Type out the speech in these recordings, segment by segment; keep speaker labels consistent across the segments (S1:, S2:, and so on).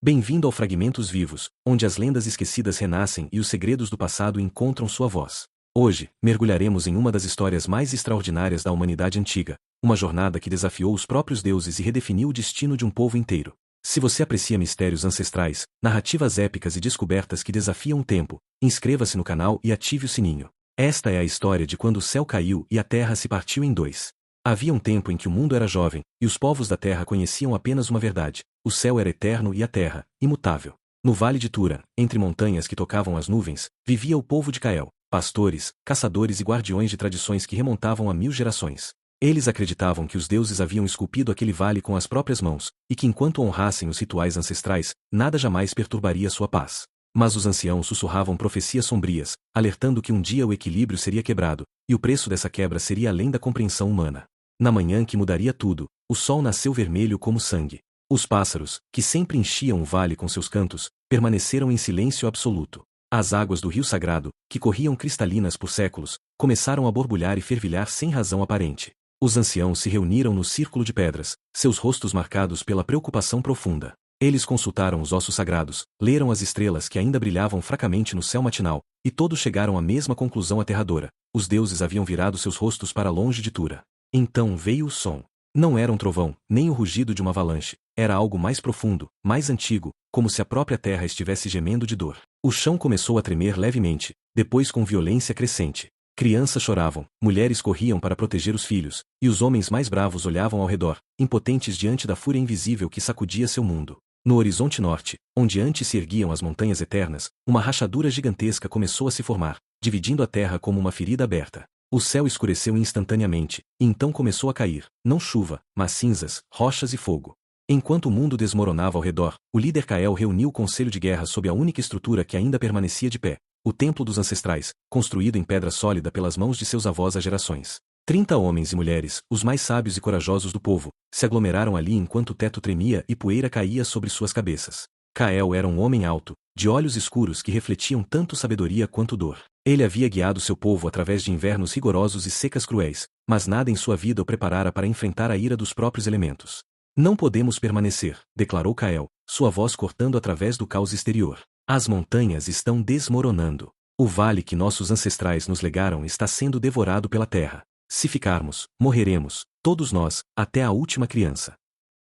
S1: Bem-vindo ao Fragmentos Vivos, onde as lendas esquecidas renascem e os segredos do passado encontram sua voz. Hoje, mergulharemos em uma das histórias mais extraordinárias da humanidade antiga, uma jornada que desafiou os próprios deuses e redefiniu o destino de um povo inteiro. Se você aprecia mistérios ancestrais, narrativas épicas e descobertas que desafiam o tempo, inscreva-se no canal e ative o sininho. Esta é a história de quando o céu caiu e a terra se partiu em dois. Havia um tempo em que o mundo era jovem, e os povos da terra conheciam apenas uma verdade: o céu era eterno e a terra, imutável. No vale de Tura, entre montanhas que tocavam as nuvens, vivia o povo de Cael, pastores, caçadores e guardiões de tradições que remontavam a 1000 gerações. Eles acreditavam que os deuses haviam esculpido aquele vale com as próprias mãos, e que enquanto honrassem os rituais ancestrais, nada jamais perturbaria sua paz. Mas os anciãos sussurravam profecias sombrias, alertando que um dia o equilíbrio seria quebrado, e o preço dessa quebra seria além da compreensão humana. Na manhã que mudaria tudo, o sol nasceu vermelho como sangue. Os pássaros, que sempre enchiam o vale com seus cantos, permaneceram em silêncio absoluto. As águas do rio sagrado, que corriam cristalinas por séculos, começaram a borbulhar e fervilhar sem razão aparente. Os anciãos se reuniram no círculo de pedras, seus rostos marcados pela preocupação profunda. Eles consultaram os ossos sagrados, leram as estrelas que ainda brilhavam fracamente no céu matinal, e todos chegaram à mesma conclusão aterradora: os deuses haviam virado seus rostos para longe de Tura. Então veio o som. Não era um trovão, nem o rugido de uma avalanche, era algo mais profundo, mais antigo, como se a própria terra estivesse gemendo de dor. O chão começou a tremer levemente, depois com violência crescente. Crianças choravam, mulheres corriam para proteger os filhos, e os homens mais bravos olhavam ao redor, impotentes diante da fúria invisível que sacudia seu mundo. No horizonte norte, onde antes se erguiam as montanhas eternas, uma rachadura gigantesca começou a se formar, dividindo a terra como uma ferida aberta. O céu escureceu instantaneamente, e então começou a cair, não chuva, mas cinzas, rochas e fogo. Enquanto o mundo desmoronava ao redor, o líder Cael reuniu o conselho de guerra sob a única estrutura que ainda permanecia de pé: o Templo dos Ancestrais, construído em pedra sólida pelas mãos de seus avós há gerações. 30 homens e mulheres, os mais sábios e corajosos do povo, se aglomeraram ali enquanto o teto tremia e poeira caía sobre suas cabeças. Cael era um homem alto, de olhos escuros que refletiam tanto sabedoria quanto dor. Ele havia guiado seu povo através de invernos rigorosos e secas cruéis, mas nada em sua vida o preparara para enfrentar a ira dos próprios elementos. Não podemos permanecer, declarou Cael, sua voz cortando através do caos exterior. As montanhas estão desmoronando. O vale que nossos ancestrais nos legaram está sendo devorado pela terra. Se ficarmos, morreremos, todos nós, até a última criança.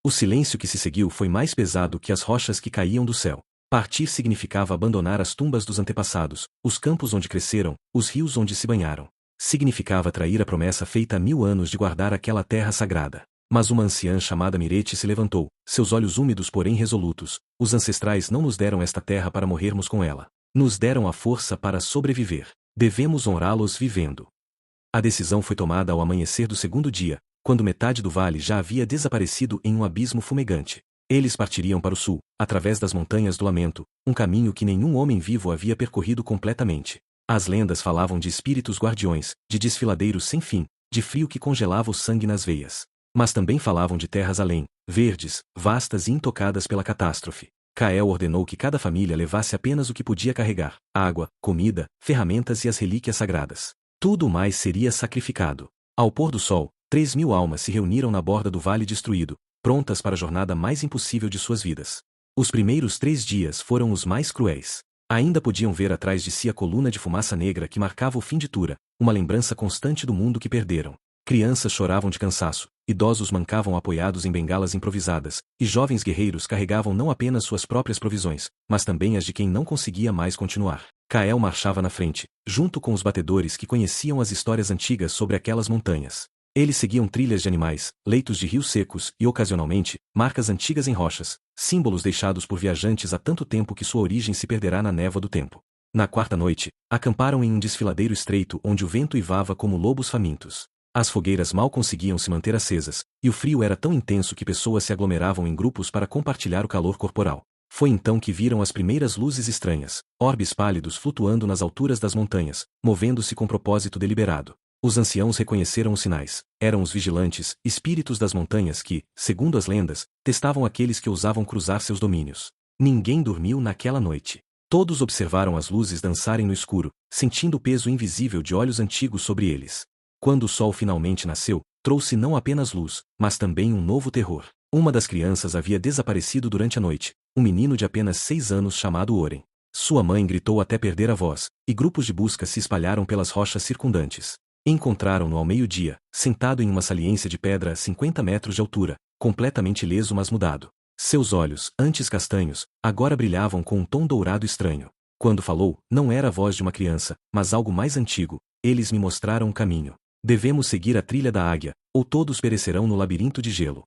S1: O silêncio que se seguiu foi mais pesado que as rochas que caíam do céu. Partir significava abandonar as tumbas dos antepassados, os campos onde cresceram, os rios onde se banharam. Significava trair a promessa feita há 1000 anos de guardar aquela terra sagrada. Mas uma anciã chamada Mirete se levantou, seus olhos úmidos porém resolutos. Os ancestrais não nos deram esta terra para morrermos com ela. Nos deram a força para sobreviver. Devemos honrá-los vivendo. A decisão foi tomada ao amanhecer do segundo dia, quando metade do vale já havia desaparecido em um abismo fumegante. Eles partiriam para o sul, através das montanhas do lamento, um caminho que nenhum homem vivo havia percorrido completamente. As lendas falavam de espíritos guardiões, de desfiladeiros sem fim, de frio que congelava o sangue nas veias. Mas também falavam de terras além, verdes, vastas e intocadas pela catástrofe. Cael ordenou que cada família levasse apenas o que podia carregar: água, comida, ferramentas e as relíquias sagradas. Tudo mais seria sacrificado. Ao pôr do sol, 3000 almas se reuniram na borda do vale destruído, prontas para a jornada mais impossível de suas vidas. Os primeiros 3 dias foram os mais cruéis. Ainda podiam ver atrás de si a coluna de fumaça negra que marcava o fim de Tura, uma lembrança constante do mundo que perderam. Crianças choravam de cansaço, idosos mancavam apoiados em bengalas improvisadas, e jovens guerreiros carregavam não apenas suas próprias provisões, mas também as de quem não conseguia mais continuar. Cael marchava na frente, junto com os batedores que conheciam as histórias antigas sobre aquelas montanhas. Eles seguiam trilhas de animais, leitos de rios secos e, ocasionalmente, marcas antigas em rochas, símbolos deixados por viajantes há tanto tempo que sua origem se perderá na névoa do tempo. Na quarta noite, acamparam em um desfiladeiro estreito onde o vento uivava como lobos famintos. As fogueiras mal conseguiam se manter acesas, e o frio era tão intenso que pessoas se aglomeravam em grupos para compartilhar o calor corporal. Foi então que viram as primeiras luzes estranhas, orbes pálidos flutuando nas alturas das montanhas, movendo-se com propósito deliberado. Os anciãos reconheceram os sinais. Eram os vigilantes, espíritos das montanhas que, segundo as lendas, testavam aqueles que ousavam cruzar seus domínios. Ninguém dormiu naquela noite. Todos observaram as luzes dançarem no escuro, sentindo o peso invisível de olhos antigos sobre eles. Quando o sol finalmente nasceu, trouxe não apenas luz, mas também um novo terror. Uma das crianças havia desaparecido durante a noite, um menino de apenas 6 anos chamado Oren. Sua mãe gritou até perder a voz, e grupos de busca se espalharam pelas rochas circundantes. Encontraram-no ao meio-dia, sentado em uma saliência de pedra a 50 metros de altura, completamente ileso mas mudado. Seus olhos, antes castanhos, agora brilhavam com um tom dourado estranho. Quando falou, não era a voz de uma criança, mas algo mais antigo. Eles me mostraram o caminho. Devemos seguir a trilha da águia, ou todos perecerão no labirinto de gelo.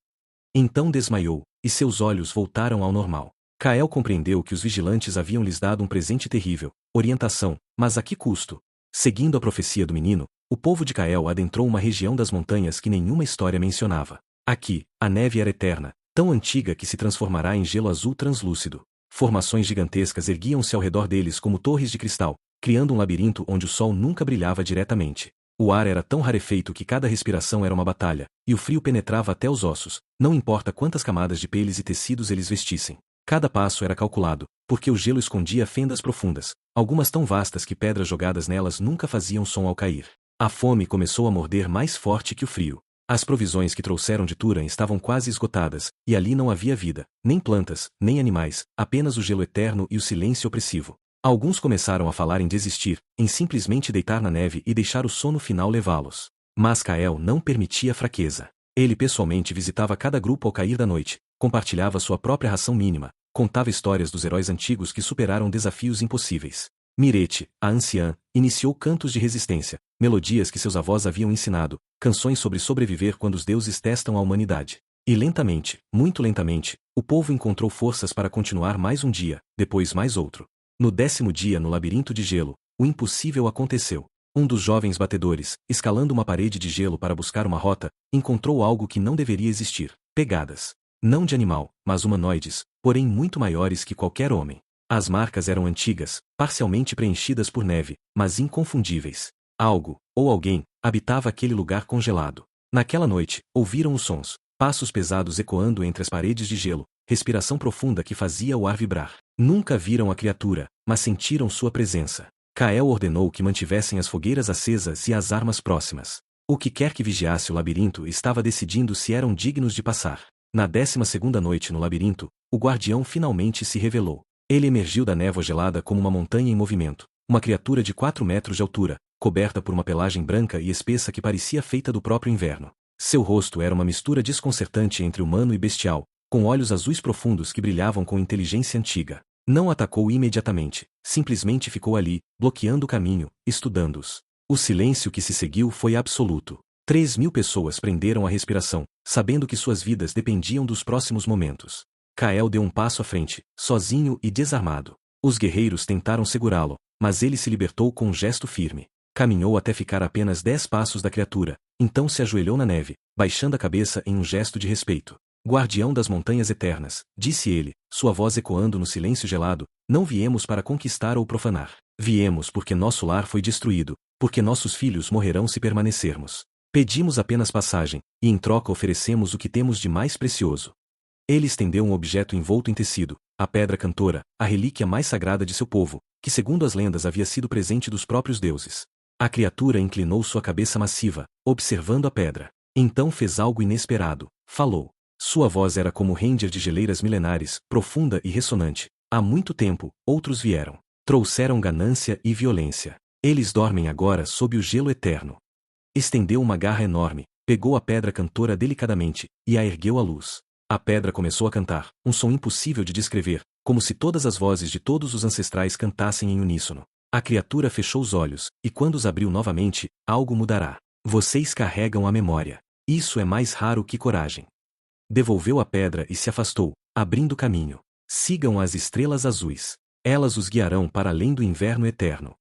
S1: Então desmaiou, e seus olhos voltaram ao normal. Kael compreendeu que os vigilantes haviam lhes dado um presente terrível, orientação, mas a que custo? Seguindo a profecia do menino, o povo de Kael adentrou uma região das montanhas que nenhuma história mencionava. Aqui, a neve era eterna, tão antiga que se transformará em gelo azul translúcido. Formações gigantescas erguiam-se ao redor deles como torres de cristal, criando um labirinto onde o sol nunca brilhava diretamente. O ar era tão rarefeito que cada respiração era uma batalha, e o frio penetrava até os ossos, não importa quantas camadas de peles e tecidos eles vestissem. Cada passo era calculado, porque o gelo escondia fendas profundas, algumas tão vastas que pedras jogadas nelas nunca faziam som ao cair. A fome começou a morder mais forte que o frio. As provisões que trouxeram de Turan estavam quase esgotadas, e ali não havia vida, nem plantas, nem animais, apenas o gelo eterno e o silêncio opressivo. Alguns começaram a falar em desistir, em simplesmente deitar na neve e deixar o sono final levá-los. Mas Kael não permitia fraqueza. Ele pessoalmente visitava cada grupo ao cair da noite, compartilhava sua própria ração mínima, contava histórias dos heróis antigos que superaram desafios impossíveis. Mirete, a anciã, iniciou cantos de resistência, melodias que seus avós haviam ensinado, canções sobre sobreviver quando os deuses testam a humanidade. E lentamente, muito lentamente, o povo encontrou forças para continuar mais um dia, depois mais outro. No 10º dia no labirinto de gelo, o impossível aconteceu. Um dos jovens batedores, escalando uma parede de gelo para buscar uma rota, encontrou algo que não deveria existir: pegadas. Não de animal, mas humanoides, porém muito maiores que qualquer homem. As marcas eram antigas, parcialmente preenchidas por neve, mas inconfundíveis. Algo, ou alguém, habitava aquele lugar congelado. Naquela noite, ouviram os sons, passos pesados ecoando entre as paredes de gelo, respiração profunda que fazia o ar vibrar. Nunca viram a criatura, mas sentiram sua presença. Kael ordenou que mantivessem as fogueiras acesas e as armas próximas. O que quer que vigiasse o labirinto estava decidindo se eram dignos de passar. Na 12ª noite no labirinto, o guardião finalmente se revelou. Ele emergiu da névoa gelada como uma montanha em movimento, uma criatura de 4 metros de altura, coberta por uma pelagem branca e espessa que parecia feita do próprio inverno. Seu rosto era uma mistura desconcertante entre humano e bestial, com olhos azuis profundos que brilhavam com inteligência antiga. Não atacou imediatamente, simplesmente ficou ali, bloqueando o caminho, estudando-os. O silêncio que se seguiu foi absoluto. 3.000 pessoas prenderam a respiração, sabendo que suas vidas dependiam dos próximos momentos. Kael deu um passo à frente, sozinho e desarmado. Os guerreiros tentaram segurá-lo, mas ele se libertou com um gesto firme. Caminhou até ficar a apenas 10 passos da criatura, então se ajoelhou na neve, baixando a cabeça em um gesto de respeito. Guardião das montanhas eternas, disse ele, sua voz ecoando no silêncio gelado, não viemos para conquistar ou profanar. Viemos porque nosso lar foi destruído, porque nossos filhos morrerão se permanecermos. Pedimos apenas passagem, e em troca oferecemos o que temos de mais precioso. Ele estendeu um objeto envolto em tecido, a pedra cantora, a relíquia mais sagrada de seu povo, que segundo as lendas havia sido presente dos próprios deuses. A criatura inclinou sua cabeça massiva, observando a pedra. Então fez algo inesperado, falou. Sua voz era como render de geleiras milenares, profunda e ressonante. Há muito tempo, outros vieram. Trouxeram ganância e violência. Eles dormem agora sob o gelo eterno. Estendeu uma garra enorme, pegou a pedra cantora delicadamente, e a ergueu à luz. A pedra começou a cantar, um som impossível de descrever, como se todas as vozes de todos os ancestrais cantassem em uníssono. A criatura fechou os olhos, e quando os abriu novamente, algo mudará. Vocês carregam a memória. Isso é mais raro que coragem. Devolveu a pedra e se afastou, abrindo caminho. Sigam as estrelas azuis. Elas os guiarão para além do inverno eterno.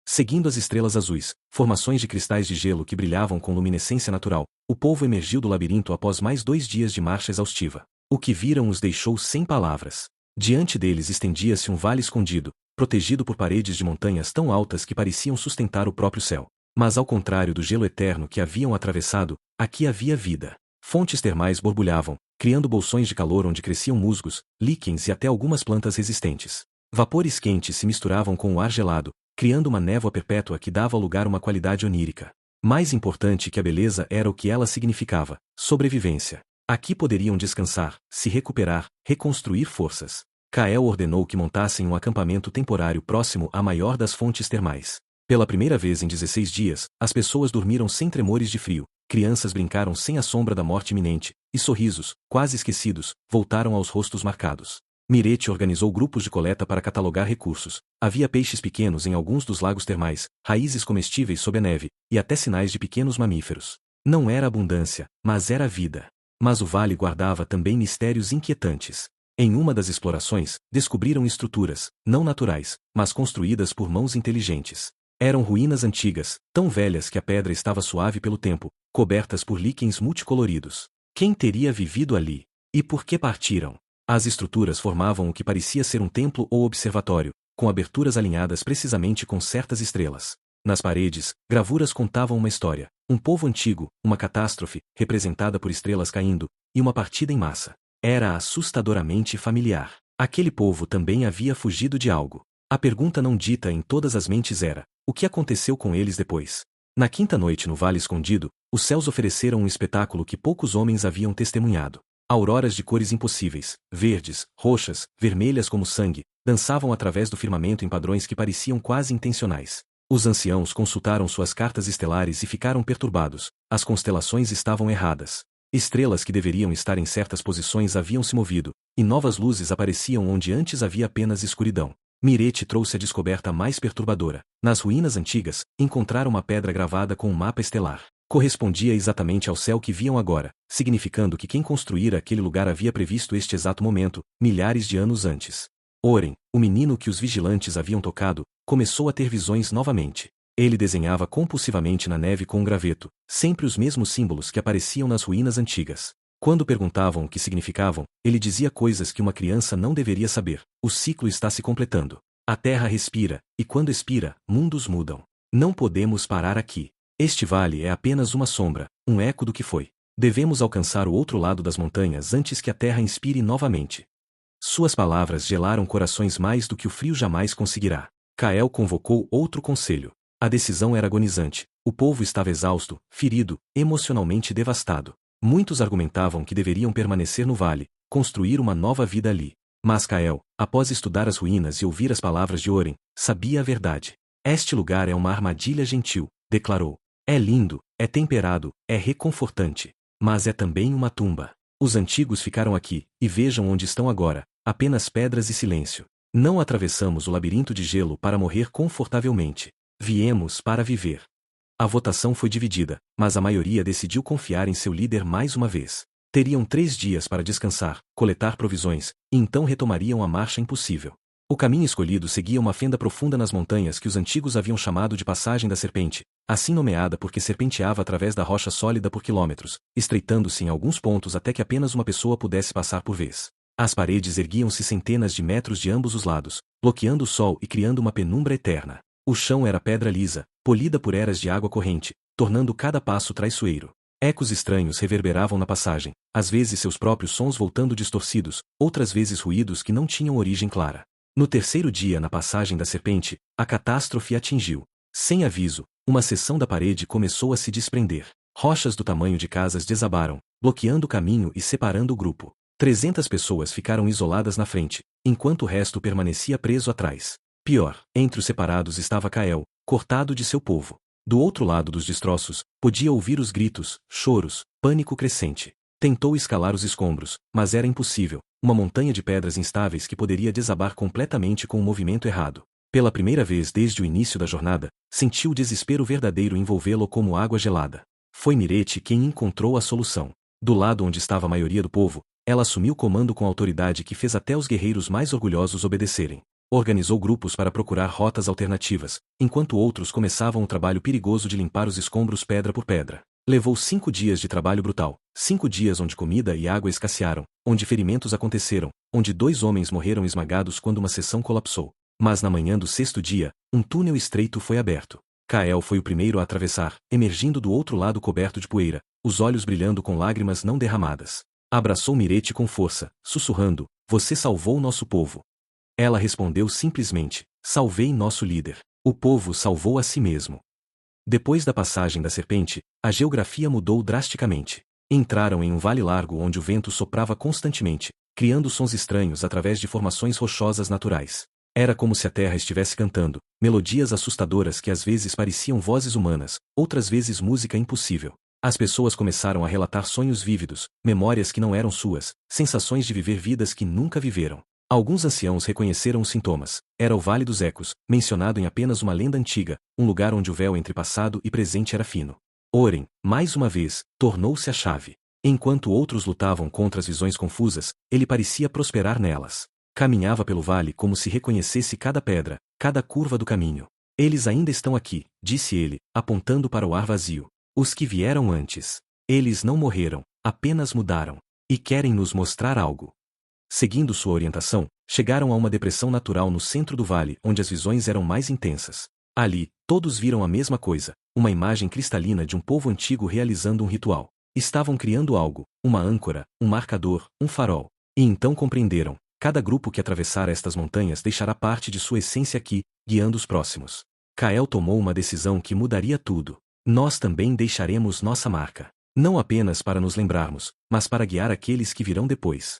S1: Seguindo as estrelas azuis, formações de cristais de gelo que brilhavam com luminescência natural, o povo emergiu do labirinto após mais 2 dias de marcha exaustiva. O que viram os deixou sem palavras. Diante deles estendia-se um vale escondido, protegido por paredes de montanhas tão altas que pareciam sustentar o próprio céu. Mas ao contrário do gelo eterno que haviam atravessado, aqui havia vida. Fontes termais borbulhavam, criando bolsões de calor onde cresciam musgos, líquens e até algumas plantas resistentes. Vapores quentes se misturavam com o ar gelado, criando uma névoa perpétua que dava ao lugar uma qualidade onírica. Mais importante que a beleza era o que ela significava: sobrevivência. Aqui poderiam descansar, se recuperar, reconstruir forças. Kael ordenou que montassem um acampamento temporário próximo à maior das fontes termais. Pela primeira vez em 16 dias, as pessoas dormiram sem tremores de frio, crianças brincaram sem a sombra da morte iminente, e sorrisos, quase esquecidos, voltaram aos rostos marcados. Mirete organizou grupos de coleta para catalogar recursos. Havia peixes pequenos em alguns dos lagos termais, raízes comestíveis sob a neve, e até sinais de pequenos mamíferos. Não era abundância, mas era vida. Mas o vale guardava também mistérios inquietantes. Em uma das explorações, descobriram estruturas, não naturais, mas construídas por mãos inteligentes. Eram ruínas antigas, tão velhas que a pedra estava suave pelo tempo, cobertas por líquens multicoloridos. Quem teria vivido ali? E por que partiram? As estruturas formavam o que parecia ser um templo ou observatório, com aberturas alinhadas precisamente com certas estrelas. Nas paredes, gravuras contavam uma história, um povo antigo, uma catástrofe, representada por estrelas caindo, e uma partida em massa. Era assustadoramente familiar. Aquele povo também havia fugido de algo. A pergunta não dita em todas as mentes era: o que aconteceu com eles depois? Na quinta noite no Vale Escondido, os céus ofereceram um espetáculo que poucos homens haviam testemunhado. Auroras de cores impossíveis, verdes, roxas, vermelhas como sangue, dançavam através do firmamento em padrões que pareciam quase intencionais. Os anciãos consultaram suas cartas estelares e ficaram perturbados. As constelações estavam erradas. Estrelas que deveriam estar em certas posições haviam se movido, e novas luzes apareciam onde antes havia apenas escuridão. Mirete trouxe a descoberta mais perturbadora. Nas ruínas antigas, encontraram uma pedra gravada com um mapa estelar. Correspondia exatamente ao céu que viam agora, significando que quem construíra aquele lugar havia previsto este exato momento, milhares de anos antes. Oren, o menino que os vigilantes haviam tocado, começou a ter visões novamente. Ele desenhava compulsivamente na neve com um graveto, sempre os mesmos símbolos que apareciam nas ruínas antigas. Quando perguntavam o que significavam, ele dizia coisas que uma criança não deveria saber. O ciclo está se completando. A terra respira, e quando expira, mundos mudam. Não podemos parar aqui. Este vale é apenas uma sombra, um eco do que foi. Devemos alcançar o outro lado das montanhas antes que a terra inspire novamente. Suas palavras gelaram corações mais do que o frio jamais conseguirá. Kael convocou outro conselho. A decisão era agonizante. O povo estava exausto, ferido, emocionalmente devastado. Muitos argumentavam que deveriam permanecer no vale, construir uma nova vida ali. Mas Kael, após estudar as ruínas e ouvir as palavras de Oren, sabia a verdade. Este lugar é uma armadilha gentil, declarou. É lindo, é temperado, é reconfortante. Mas é também uma tumba. Os antigos ficaram aqui, e vejam onde estão agora, apenas pedras e silêncio. Não atravessamos o labirinto de gelo para morrer confortavelmente. Viemos para viver. A votação foi dividida, mas a maioria decidiu confiar em seu líder mais uma vez. Teriam 3 dias para descansar, coletar provisões, e então retomariam a marcha impossível. O caminho escolhido seguia uma fenda profunda nas montanhas que os antigos haviam chamado de Passagem da Serpente, assim nomeada porque serpenteava através da rocha sólida por quilômetros, estreitando-se em alguns pontos até que apenas uma pessoa pudesse passar por vez. As paredes erguiam-se centenas de metros de ambos os lados, bloqueando o sol e criando uma penumbra eterna. O chão era pedra lisa, polida por eras de água corrente, tornando cada passo traiçoeiro. Ecos estranhos reverberavam na passagem, às vezes seus próprios sons voltando distorcidos, outras vezes ruídos que não tinham origem clara. No terceiro dia na Passagem da Serpente, a catástrofe atingiu. Sem aviso, uma seção da parede começou a se desprender. Rochas do tamanho de casas desabaram, bloqueando o caminho e separando o grupo. 300 pessoas ficaram isoladas na frente, enquanto o resto permanecia preso atrás. Pior, entre os separados estava Kael, cortado de seu povo. Do outro lado dos destroços, podia ouvir os gritos, choros, pânico crescente. Tentou escalar os escombros, mas era impossível. Uma montanha de pedras instáveis que poderia desabar completamente com o movimento errado. Pela primeira vez desde o início da jornada, sentiu o desespero verdadeiro envolvê-lo como água gelada. Foi Mirete quem encontrou a solução. Do lado onde estava a maioria do povo, ela assumiu o comando com autoridade que fez até os guerreiros mais orgulhosos obedecerem. Organizou grupos para procurar rotas alternativas, enquanto outros começavam o trabalho perigoso de limpar os escombros pedra por pedra. Levou 5 dias de trabalho brutal, 5 dias onde comida e água escassearam, onde ferimentos aconteceram, onde 2 homens morreram esmagados quando uma seção colapsou. Mas na manhã do 6º dia, um túnel estreito foi aberto. Kael foi o primeiro a atravessar, emergindo do outro lado coberto de poeira, os olhos brilhando com lágrimas não derramadas. Abraçou Mirete com força, sussurrando: "Você salvou nosso povo." Ela respondeu simplesmente: "Salvei nosso líder." O povo salvou a si mesmo. Depois da Passagem da Serpente, a geografia mudou drasticamente. Entraram em um vale largo onde o vento soprava constantemente, criando sons estranhos através de formações rochosas naturais. Era como se a terra estivesse cantando, melodias assustadoras que às vezes pareciam vozes humanas, outras vezes música impossível. As pessoas começaram a relatar sonhos vívidos, memórias que não eram suas, sensações de viver vidas que nunca viveram. Alguns anciãos reconheceram os sintomas. Era o Vale dos Ecos, mencionado em apenas uma lenda antiga, um lugar onde o véu entre passado e presente era fino. Oren, mais uma vez, tornou-se a chave. Enquanto outros lutavam contra as visões confusas, ele parecia prosperar nelas. Caminhava pelo vale como se reconhecesse cada pedra, cada curva do caminho. Eles ainda estão aqui, disse ele, apontando para o ar vazio. Os que vieram antes. Eles não morreram, apenas mudaram. E querem nos mostrar algo. Seguindo sua orientação, chegaram a uma depressão natural no centro do vale onde as visões eram mais intensas. Ali, todos viram a mesma coisa, uma imagem cristalina de um povo antigo realizando um ritual. Estavam criando algo, uma âncora, um marcador, um farol. E então compreenderam, cada grupo que atravessar estas montanhas deixará parte de sua essência aqui, guiando os próximos. Kael tomou uma decisão que mudaria tudo. Nós também deixaremos nossa marca. Não apenas para nos lembrarmos, mas para guiar aqueles que virão depois.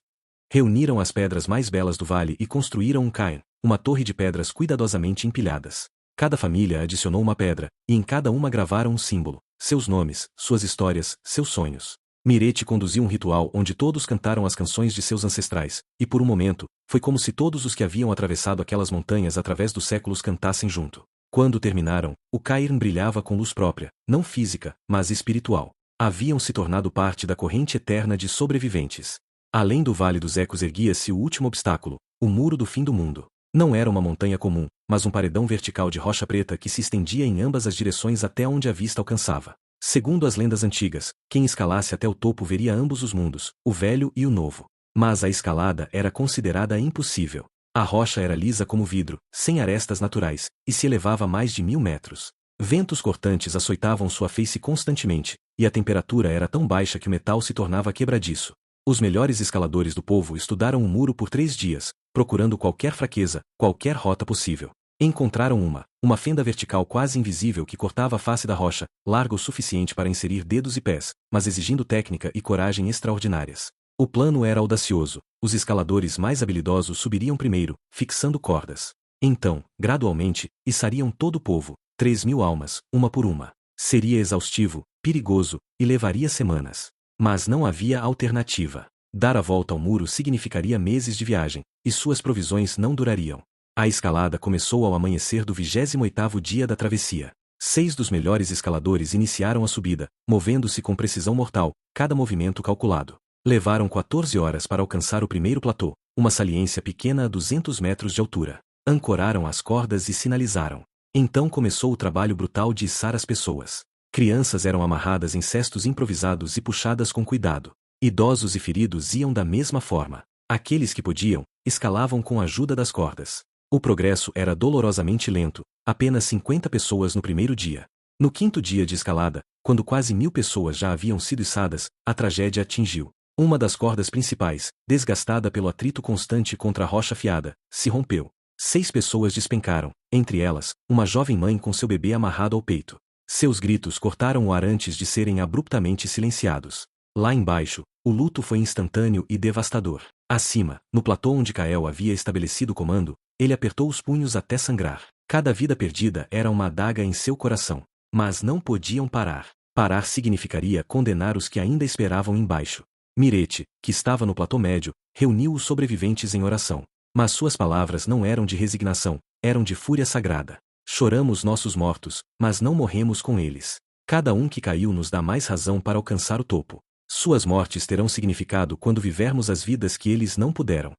S1: Reuniram as pedras mais belas do vale e construíram um cairn, uma torre de pedras cuidadosamente empilhadas. Cada família adicionou uma pedra, e em cada uma gravaram um símbolo, seus nomes, suas histórias, seus sonhos. Mirete conduziu um ritual onde todos cantaram as canções de seus ancestrais, e por um momento, foi como se todos os que haviam atravessado aquelas montanhas através dos séculos cantassem junto. Quando terminaram, o cairn brilhava com luz própria, não física, mas espiritual. Haviam se tornado parte da corrente eterna de sobreviventes. Além do Vale dos Ecos erguia-se o último obstáculo, o Muro do Fim do Mundo. Não era uma montanha comum, mas um paredão vertical de rocha preta que se estendia em ambas as direções até onde a vista alcançava. Segundo as lendas antigas, quem escalasse até o topo veria ambos os mundos, o velho e o novo. Mas a escalada era considerada impossível. A rocha era lisa como vidro, sem arestas naturais, e se elevava a mais de 1000 metros. Ventos cortantes açoitavam sua face constantemente, e a temperatura era tão baixa que o metal se tornava quebradiço. Os melhores escaladores do povo estudaram o muro por 3 dias, procurando qualquer fraqueza, qualquer rota possível. Encontraram uma fenda vertical quase invisível que cortava a face da rocha, larga o suficiente para inserir dedos e pés, mas exigindo técnica e coragem extraordinárias. O plano era audacioso, os escaladores mais habilidosos subiriam primeiro, fixando cordas. Então, gradualmente, içariam todo o povo, 3.000 almas, uma por uma. Seria exaustivo, perigoso, e levaria semanas. Mas não havia alternativa. Dar a volta ao muro significaria meses de viagem, e suas provisões não durariam. A escalada começou ao amanhecer do 28º dia da travessia. 6 dos melhores escaladores iniciaram a subida, movendo-se com precisão mortal, cada movimento calculado. Levaram 14 horas para alcançar o primeiro platô, uma saliência pequena a 200 metros de altura. Ancoraram as cordas e sinalizaram. Então começou o trabalho brutal de içar as pessoas. Crianças eram amarradas em cestos improvisados e puxadas com cuidado. Idosos e feridos iam da mesma forma. Aqueles que podiam, escalavam com a ajuda das cordas. O progresso era dolorosamente lento, apenas 50 pessoas no primeiro dia. No 5º dia de escalada, quando quase 1000 pessoas já haviam sido içadas, a tragédia atingiu. Uma das cordas principais, desgastada pelo atrito constante contra a rocha afiada, se rompeu. 6 pessoas despencaram, entre elas, uma jovem mãe com seu bebê amarrado ao peito. Seus gritos cortaram o ar antes de serem abruptamente silenciados. Lá embaixo, o luto foi instantâneo e devastador. Acima, no platô onde Kael havia estabelecido o comando, ele apertou os punhos até sangrar. Cada vida perdida era uma adaga em seu coração. Mas não podiam parar. Parar significaria condenar os que ainda esperavam embaixo. Mirete, que estava no platô médio, reuniu os sobreviventes em oração. Mas suas palavras não eram de resignação, eram de fúria sagrada. Choramos nossos mortos, mas não morremos com eles. Cada um que caiu nos dá mais razão para alcançar o topo. Suas mortes terão significado quando vivermos as vidas que eles não puderam.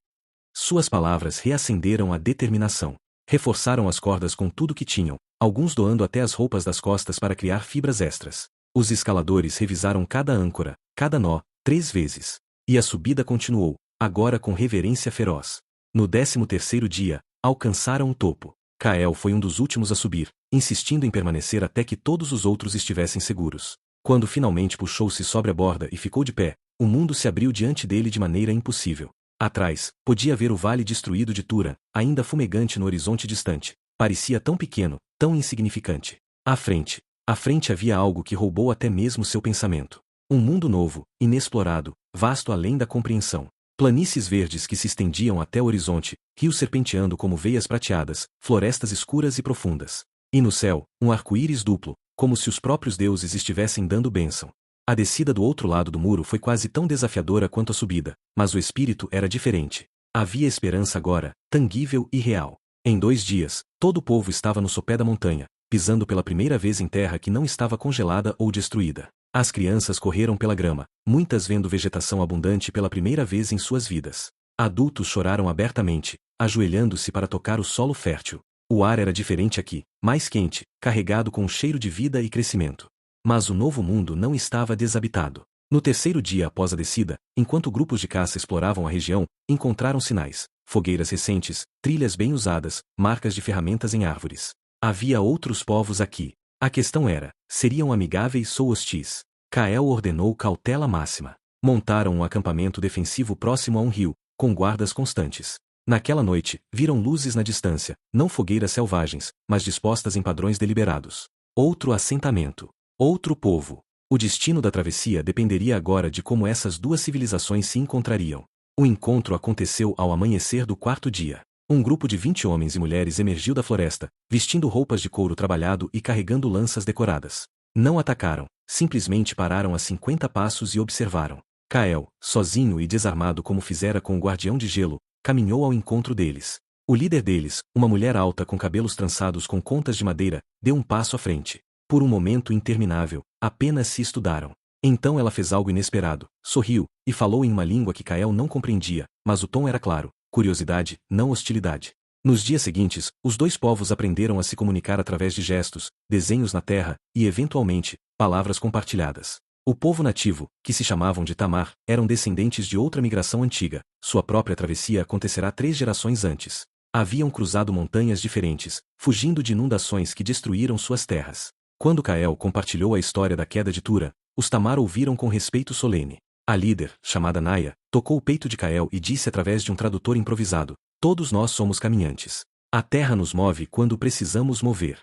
S1: Suas palavras reacenderam a determinação. Reforçaram as cordas com tudo que tinham, alguns doando até as roupas das costas para criar fibras extras. Os escaladores revisaram cada âncora, cada nó, 3 vezes. E a subida continuou, agora com reverência feroz. No 13º dia, alcançaram o topo. Kael foi um dos últimos a subir, insistindo em permanecer até que todos os outros estivessem seguros. Quando finalmente puxou-se sobre a borda e ficou de pé, o mundo se abriu diante dele de maneira impossível. Atrás, podia ver o vale destruído de Turan, ainda fumegante no horizonte distante. Parecia tão pequeno, tão insignificante. À frente havia algo que roubou até mesmo seu pensamento. Um mundo novo, inexplorado, vasto além da compreensão. Planícies verdes que se estendiam até o horizonte, rios serpenteando como veias prateadas, florestas escuras e profundas. E no céu, um arco-íris duplo, como se os próprios deuses estivessem dando bênção. A descida do outro lado do muro foi quase tão desafiadora quanto a subida, mas o espírito era diferente. Havia esperança agora, tangível e real. Em 2 dias, todo o povo estava no sopé da montanha, pisando pela primeira vez em terra que não estava congelada ou destruída. As crianças correram pela grama, muitas vendo vegetação abundante pela primeira vez em suas vidas. Adultos choraram abertamente, ajoelhando-se para tocar o solo fértil. O ar era diferente aqui, mais quente, carregado com um cheiro de vida e crescimento. Mas o novo mundo não estava desabitado. No terceiro dia após a descida, enquanto grupos de caça exploravam a região, encontraram sinais, fogueiras recentes, trilhas bem usadas, marcas de ferramentas em árvores. Havia outros povos aqui. A questão era, seriam amigáveis ou hostis? Kael ordenou cautela máxima. Montaram um acampamento defensivo próximo a um rio, com guardas constantes. Naquela noite, viram luzes na distância, não fogueiras selvagens, mas dispostas em padrões deliberados. Outro assentamento. Outro povo. O destino da travessia dependeria agora de como essas duas civilizações se encontrariam. O encontro aconteceu ao amanhecer do 4º dia. Um grupo de 20 homens e mulheres emergiu da floresta, vestindo roupas de couro trabalhado e carregando lanças decoradas. Não atacaram, simplesmente pararam a 50 passos e observaram. Kael, sozinho e desarmado como fizera com o guardião de gelo, caminhou ao encontro deles. O líder deles, uma mulher alta com cabelos trançados com contas de madeira, deu um passo à frente. Por um momento interminável, apenas se estudaram. Então ela fez algo inesperado, sorriu, e falou em uma língua que Kael não compreendia, mas o tom era claro. Curiosidade, não hostilidade. Nos dias seguintes, os dois povos aprenderam a se comunicar através de gestos, desenhos na terra, e eventualmente, palavras compartilhadas. O povo nativo, que se chamavam de Tamar, eram descendentes de outra migração antiga. Sua própria travessia acontecerá 3 gerações antes. Haviam cruzado montanhas diferentes, fugindo de inundações que destruíram suas terras. Quando Kael compartilhou a história da queda de Tura, os Tamar ouviram com respeito solene. A líder, chamada Naya, tocou o peito de Kael e disse através de um tradutor improvisado: todos nós somos caminhantes. A terra nos move quando precisamos mover.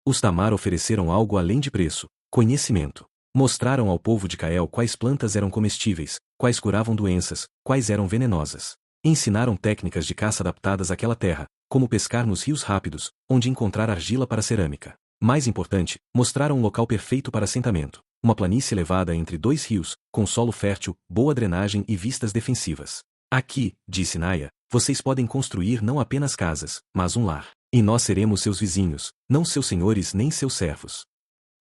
S1: Os Tamar ofereceram algo além de preço: conhecimento. Mostraram ao povo de Kael quais plantas eram comestíveis, quais curavam doenças, quais eram venenosas. Ensinaram técnicas de caça adaptadas àquela terra, como pescar nos rios rápidos, onde encontrar argila para cerâmica. Mais importante, mostraram um local perfeito para assentamento. Uma planície elevada entre 2 rios, com solo fértil, boa drenagem e vistas defensivas. Aqui, disse Naya, vocês podem construir não apenas casas, mas um lar. E nós seremos seus vizinhos, não seus senhores nem seus servos.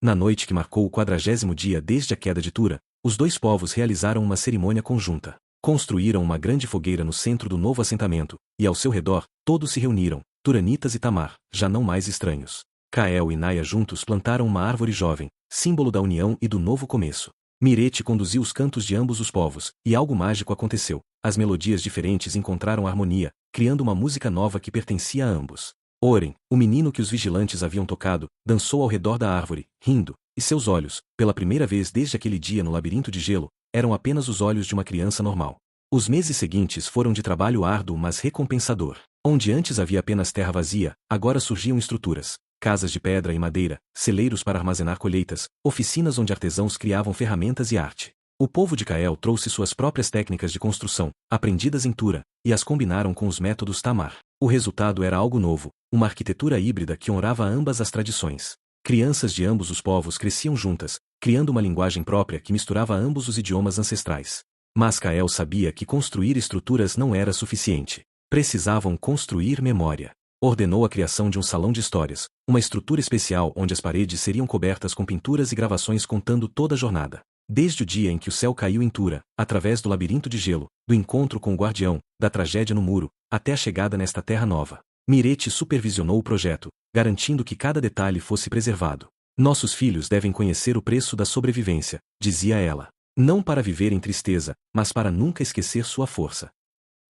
S1: Na noite que marcou o 40º dia desde a queda de Tura, os dois povos realizaram uma cerimônia conjunta. Construíram uma grande fogueira no centro do novo assentamento, e ao seu redor, todos se reuniram, Turanitas e Tamar, já não mais estranhos. Kael e Naya juntos plantaram uma árvore jovem, símbolo da união e do novo começo. Mirete conduziu os cantos de ambos os povos, e algo mágico aconteceu. As melodias diferentes encontraram harmonia, criando uma música nova que pertencia a ambos. Oren, o menino que os vigilantes haviam tocado, dançou ao redor da árvore, rindo, e seus olhos, pela primeira vez desde aquele dia no labirinto de gelo, eram apenas os olhos de uma criança normal. Os meses seguintes foram de trabalho árduo mas recompensador. Onde antes havia apenas terra vazia, agora surgiam estruturas. Casas de pedra e madeira, celeiros para armazenar colheitas, oficinas onde artesãos criavam ferramentas e arte. O povo de Kael trouxe suas próprias técnicas de construção, aprendidas em Tura, e as combinaram com os métodos Tamar. O resultado era algo novo, uma arquitetura híbrida que honrava ambas as tradições. Crianças de ambos os povos cresciam juntas, criando uma linguagem própria que misturava ambos os idiomas ancestrais. Mas Kael sabia que construir estruturas não era suficiente. Precisavam construir memória. Ordenou a criação de um salão de histórias, uma estrutura especial onde as paredes seriam cobertas com pinturas e gravações contando toda a jornada. Desde o dia em que o céu caiu em Tura, através do labirinto de gelo, do encontro com o guardião, da tragédia no muro, até a chegada nesta terra nova. Mirete supervisionou o projeto, garantindo que cada detalhe fosse preservado. Nossos filhos devem conhecer o preço da sobrevivência, dizia ela. Não para viver em tristeza, mas para nunca esquecer sua força.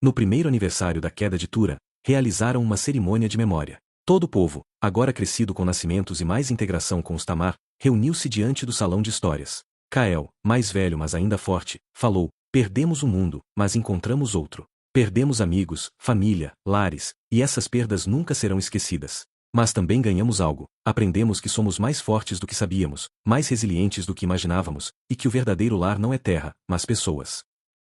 S1: No primeiro aniversário da queda de Tura, realizaram uma cerimônia de memória. Todo o povo, agora crescido com nascimentos e mais integração com os Tamar, reuniu-se diante do salão de histórias. Kael, mais velho mas ainda forte, falou: perdemos um mundo, mas encontramos outro. Perdemos amigos, família, lares, e essas perdas nunca serão esquecidas. Mas também ganhamos algo, aprendemos que somos mais fortes do que sabíamos, mais resilientes do que imaginávamos, e que o verdadeiro lar não é terra, mas pessoas.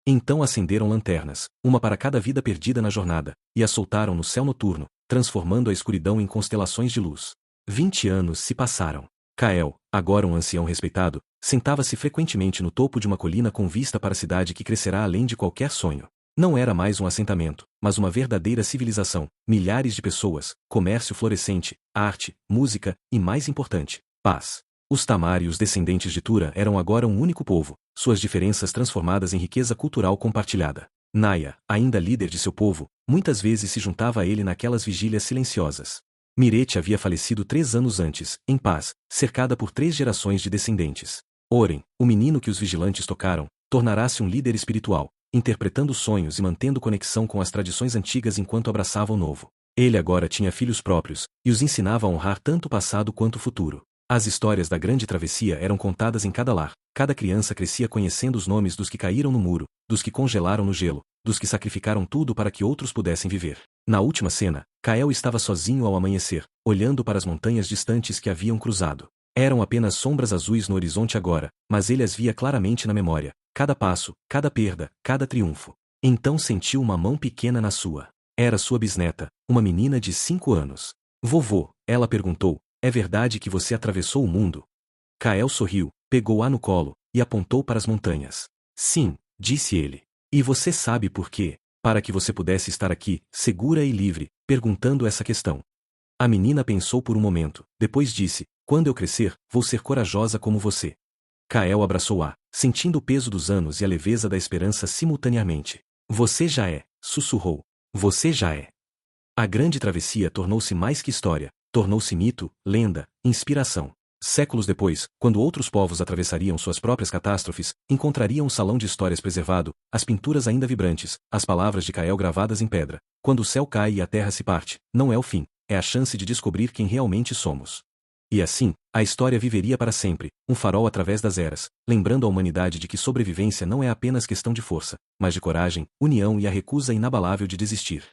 S1: Então acenderam lanternas, uma para cada vida perdida na jornada, e as soltaram no céu noturno, transformando a escuridão em constelações de luz. 20 anos se passaram. Kael, agora um ancião respeitado, sentava-se frequentemente no topo de uma colina com vista para a cidade que crescerá além de qualquer sonho. Não era mais um assentamento, mas uma verdadeira civilização, milhares de pessoas, comércio florescente, arte, música e, mais importante, paz. Os Tamar e os descendentes de Tura eram agora um único povo, suas diferenças transformadas em riqueza cultural compartilhada. Naya, ainda líder de seu povo, muitas vezes se juntava a ele naquelas vigílias silenciosas. Mirete havia falecido 3 anos antes, em paz, cercada por 3 gerações de descendentes. Oren, o menino que os vigilantes tocaram, tornará-se um líder espiritual, interpretando sonhos e mantendo conexão com as tradições antigas enquanto abraçava o novo. Ele agora tinha filhos próprios, e os ensinava a honrar tanto o passado quanto o futuro. As histórias da grande travessia eram contadas em cada lar, cada criança crescia conhecendo os nomes dos que caíram no muro, dos que congelaram no gelo, dos que sacrificaram tudo para que outros pudessem viver. Na última cena, Kael estava sozinho ao amanhecer, olhando para as montanhas distantes que haviam cruzado. Eram apenas sombras azuis no horizonte agora, mas ele as via claramente na memória, cada passo, cada perda, cada triunfo. Então sentiu uma mão pequena na sua. Era sua bisneta, uma menina de 5 anos. Vovô, ela perguntou, é verdade que você atravessou o mundo? Kael sorriu, pegou-a no colo, e apontou para as montanhas. Sim, disse ele. E você sabe por quê? Para que você pudesse estar aqui, segura e livre, perguntando essa questão. A menina pensou por um momento, depois disse, quando eu crescer, vou ser corajosa como você. Kael abraçou-a, sentindo o peso dos anos e a leveza da esperança simultaneamente. Você já é, sussurrou. Você já é. A grande travessia tornou-se mais que história, tornou-se mito, lenda, inspiração. Séculos depois, quando outros povos atravessariam suas próprias catástrofes, encontrariam um salão de histórias preservado, as pinturas ainda vibrantes, as palavras de Kael gravadas em pedra. Quando o céu cai e a terra se parte, não é o fim, é a chance de descobrir quem realmente somos. E assim, a história viveria para sempre, um farol através das eras, lembrando a humanidade de que sobrevivência não é apenas questão de força, mas de coragem, união e a recusa inabalável de desistir.